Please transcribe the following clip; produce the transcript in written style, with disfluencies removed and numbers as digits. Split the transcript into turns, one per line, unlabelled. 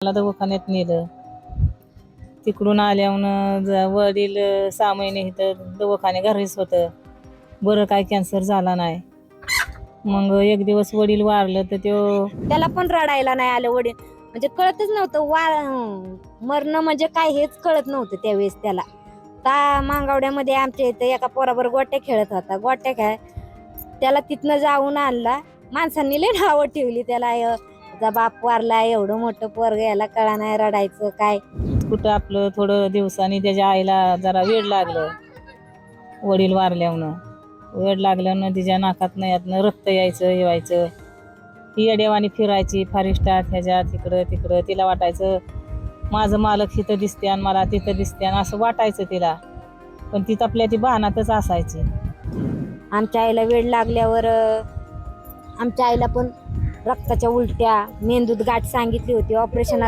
मला दवाखान्यात नेलं. तिकडून आल्यावर वडील 6 महिने इथं दवाखाने घरीच होतं. बरं काय कॅन्सर झाला नाही. मग एक दिवस वडील वारलं तर
त्याला पण रडायला नाही आलं. वडील म्हणजे कळतच नव्हतं मरणं म्हणजे काय हेच कळत नव्हतं त्यावेळेस त्याला. मांगावड्यामध्ये आमच्या इथं एका पोराबर गोट्या खेळत होता. त्याला तिथनं जाऊन आणला. माणसांनी लय नावं ठेवली त्याला. त्याचा बाप वारला, एवढं मोठं पोरग, याला कळा नाही रडायचं काय.
कुठं आपलं थोडं दिवसांनी त्याच्या आईला जरा वेड लागलं. वडील वारल्यावर वेड लागल्यानं तिच्या नाकातनं यातनं रक्त यायचं. ही येड्यावानी फिरायची फारिस्टात ह्याच्यात तिकडं. तिला वाटायचं माझं मालक इथं दिसते आणि मला तिथं दिसते आणि असं वाटायचं तिला. पण ती आपल्या ती बहानातच असायची.
आमच्या आईला वेड लागल्यावर आमच्या आईला पण रक्ताच्या उलट्या, मेंदूत गाठ सांगितली होती. ऑपरेशनला